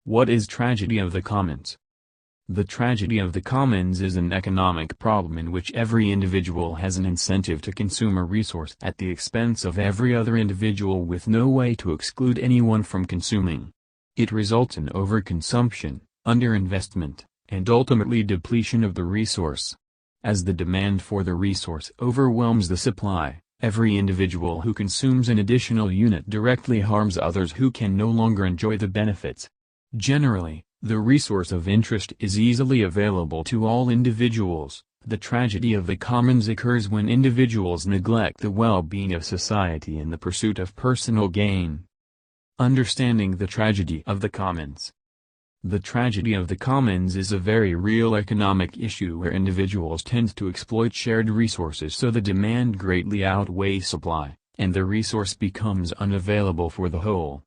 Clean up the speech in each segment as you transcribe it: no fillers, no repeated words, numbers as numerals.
What is tragedy of the commons? The tragedy of the commons is an economic problem in which every individual has an incentive to consume a resource at the expense of every other individual with no way to exclude anyone from consuming. It results in overconsumption, underinvestment, and ultimately depletion of the resource. As the demand for the resource overwhelms the supply, every individual who consumes an additional unit directly harms others who can no longer enjoy the benefits. Generally, the resource of interest is easily available to all individuals. The tragedy of the commons occurs when individuals neglect the well-being of society in the pursuit of personal gain. Understanding the tragedy of the commons. The tragedy of the commons is a very real economic issue where individuals tend to exploit shared resources so the demand greatly outweighs supply, and the resource becomes unavailable for the whole.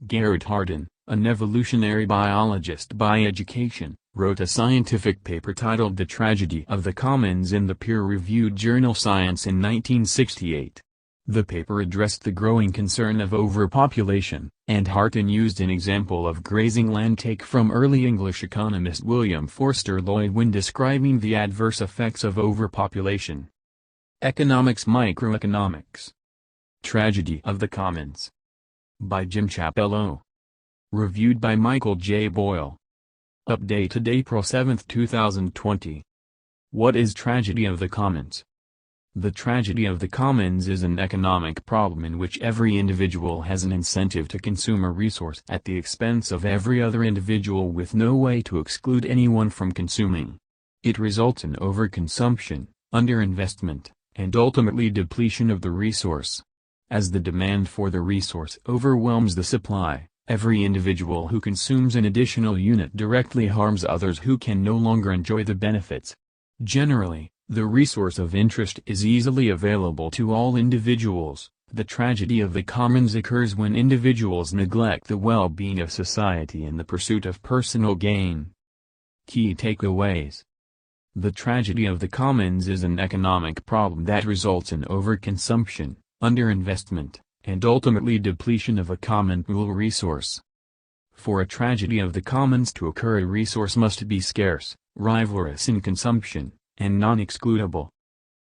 Garrett Hardin, an evolutionary biologist by education, wrote a scientific paper titled The Tragedy of the Commons in the peer-reviewed journal Science in 1968. The paper addressed the growing concern of overpopulation, and Hardin used an example of grazing land take from early English economist William Forster Lloyd when describing the adverse effects of overpopulation. Economics Microeconomics. Tragedy of the Commons. By Jim Chapelleau. Reviewed by Michael J. Boyle. Updated April 7, 2020. What is tragedy of the commons? The tragedy of the commons is an economic problem in which every individual has an incentive to consume a resource at the expense of every other individual with no way to exclude anyone from consuming. It results in overconsumption, underinvestment, and ultimately depletion of the resource. As the demand for the resource overwhelms the supply, every individual who consumes an additional unit directly harms others who can no longer enjoy the benefits. Generally, the resource of interest is easily available to all individuals. The tragedy of the commons occurs when individuals neglect the well-being of society in the pursuit of personal gain. Key takeaways. The tragedy of the commons is an economic problem that results in overconsumption, underinvestment, and ultimately depletion of a common pool resource. For a tragedy of the commons to occur, a resource must be scarce, rivalrous in consumption, and non-excludable.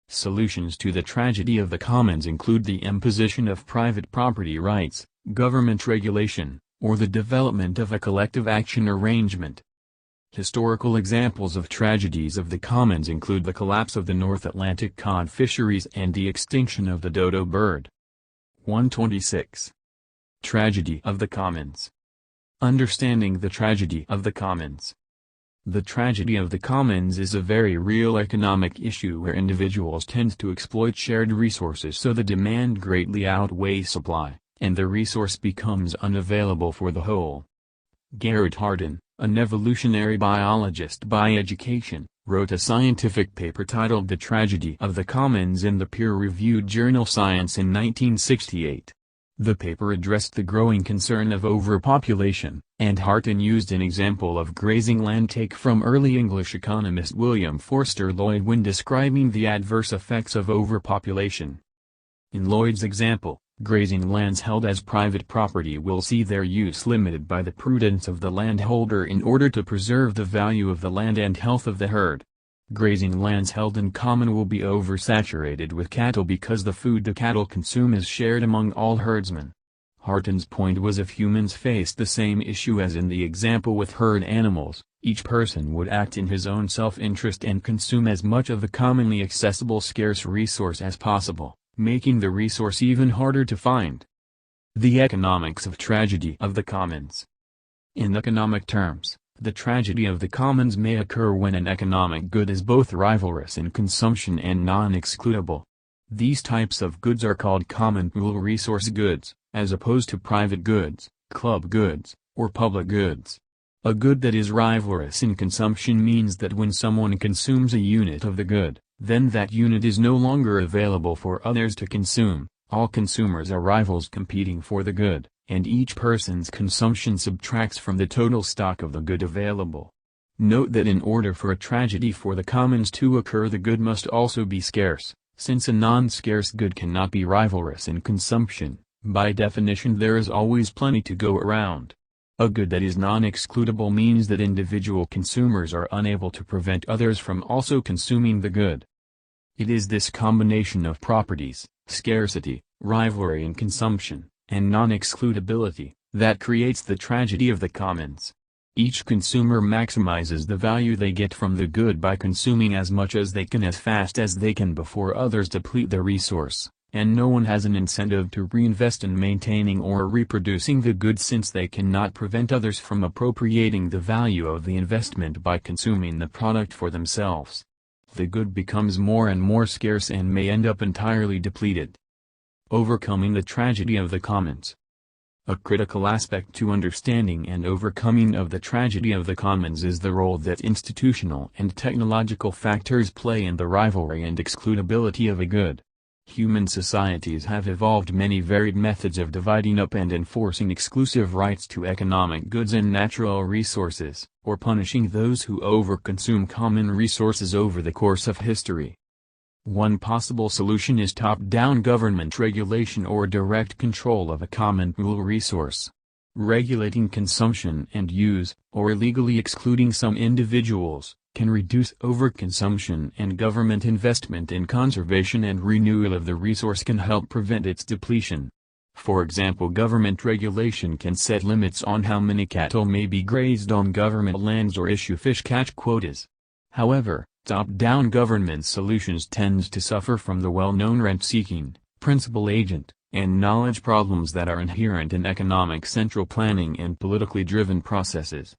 Solutions to the tragedy of the commons include the imposition of private property rights, government regulation, or the development of a collective action arrangement. Historical examples of tragedies of the commons include the collapse of the North Atlantic cod fisheries and the extinction of the dodo bird. 126. Tragedy of the commons. Understanding the tragedy of the commons. The tragedy of the commons is a very real economic issue where individuals tend to exploit shared resources so the demand greatly outweighs supply, and the resource becomes unavailable for the whole. Garrett Hardin, an evolutionary biologist by education, wrote a scientific paper titled The Tragedy of the Commons in the peer-reviewed journal Science in 1968. The paper addressed the growing concern of overpopulation, and Hardin used an example of grazing land take from early English economist William Forster Lloyd when describing the adverse effects of overpopulation. In Lloyd's example, grazing lands held as private property will see their use limited by the prudence of the landholder in order to preserve the value of the land and health of the herd. Grazing lands held in common will be oversaturated with cattle because the food the cattle consume is shared among all herdsmen. Hardin's point was if humans faced the same issue as in the example with herd animals, each person would act in his own self-interest and consume as much of the commonly accessible scarce resource as possible, making the resource even harder to find. The economics of tragedy of the commons. In economic terms, the tragedy of the commons may occur when an economic good is both rivalrous in consumption and non-excludable. These types of goods are called common pool resource goods, as opposed to private goods, club goods, or public goods. A good that is rivalrous in consumption means that when someone consumes a unit of the good, then that unit is no longer available for others to consume. All consumers are rivals competing for the good, and each person's consumption subtracts from the total stock of the good available. Note that in order for a tragedy for the commons to occur, the good must also be scarce, since a non-scarce good cannot be rivalrous in consumption. By definition, there is always plenty to go around. A good that is non-excludable means that individual consumers are unable to prevent others from also consuming the good. It is this combination of properties, scarcity, rivalry in consumption, and non-excludability, that creates the tragedy of the commons. Each consumer maximizes the value they get from the good by consuming as much as they can as fast as they can before others deplete the resource, and no one has an incentive to reinvest in maintaining or reproducing the good since they cannot prevent others from appropriating the value of the investment by consuming the product for themselves. The good becomes more and more scarce and may end up entirely depleted. Overcoming the tragedy of the commons. A critical aspect to understanding and overcoming of the tragedy of the commons is the role that institutional and technological factors play in the rivalry and excludability of a good. Human societies have evolved many varied methods of dividing up and enforcing exclusive rights to economic goods and natural resources, or punishing those who overconsume common resources over the course of history. One possible solution is top-down government regulation or direct control of a common pool resource. Regulating consumption and use, or illegally excluding some individuals, can reduce overconsumption, and government investment in conservation and renewal of the resource can help prevent its depletion. For example, government regulation can set limits on how many cattle may be grazed on government lands or issue fish catch quotas. However, top-down government solutions tend to suffer from the well-known rent-seeking, principal agent, and knowledge problems that are inherent in economic central planning and politically driven processes.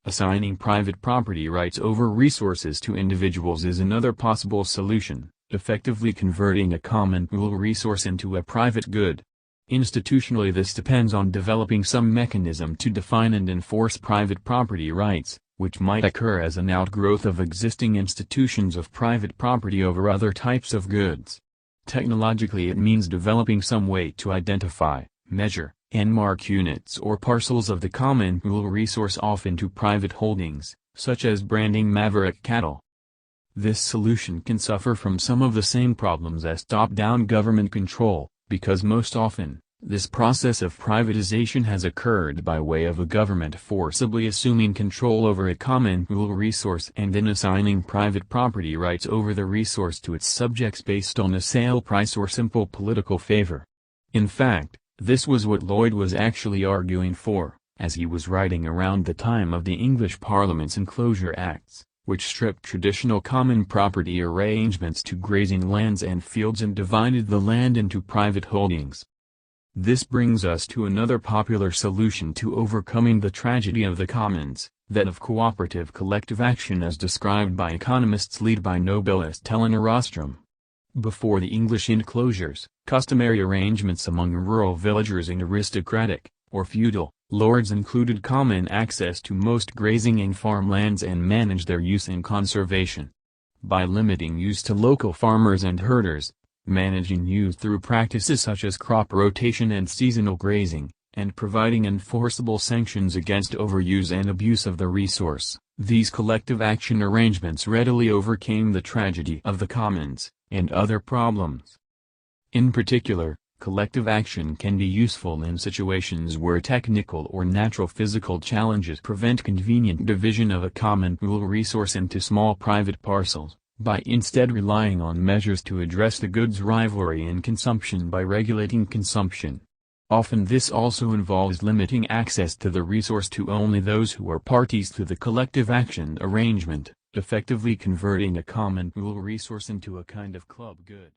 Assigning private property rights over resources to individuals is another possible solution, effectively converting a common pool resource into a private good. Institutionally, this depends on developing some mechanism to define and enforce private property rights, which might occur as an outgrowth of existing institutions of private property over other types of goods. Technologically, it means developing some way to identify, measure, and mark units or parcels of the common pool resource off into private holdings, such as branding maverick cattle. This solution can suffer from some of the same problems as top-down government control, because most often, this process of privatization has occurred by way of a government forcibly assuming control over a common pool resource and then assigning private property rights over the resource to its subjects based on a sale price or simple political favor. In fact, this was what Lloyd was actually arguing for, as he was writing around the time of the English Parliament's Enclosure Acts, which stripped traditional common property arrangements to grazing lands and fields and divided the land into private holdings. This brings us to another popular solution to overcoming the tragedy of the commons, that of cooperative collective action as described by economists led by Nobelist Elinor Ostrom. Before the English enclosures, customary arrangements among rural villagers and aristocratic, or feudal, lords included common access to most grazing and farmlands and managed their use and conservation. By limiting use to local farmers and herders, managing use through practices such as crop rotation and seasonal grazing, and providing enforceable sanctions against overuse and abuse of the resource, these collective action arrangements readily overcame the tragedy of the commons, and other problems. In particular, collective action can be useful in situations where technical or natural physical challenges prevent convenient division of a common pool resource into small private parcels, by instead relying on measures to address the goods rivalry in consumption by regulating consumption. Often this also involves limiting access to the resource to only those who are parties to the collective action arrangement, effectively converting a common pool resource into a kind of club good.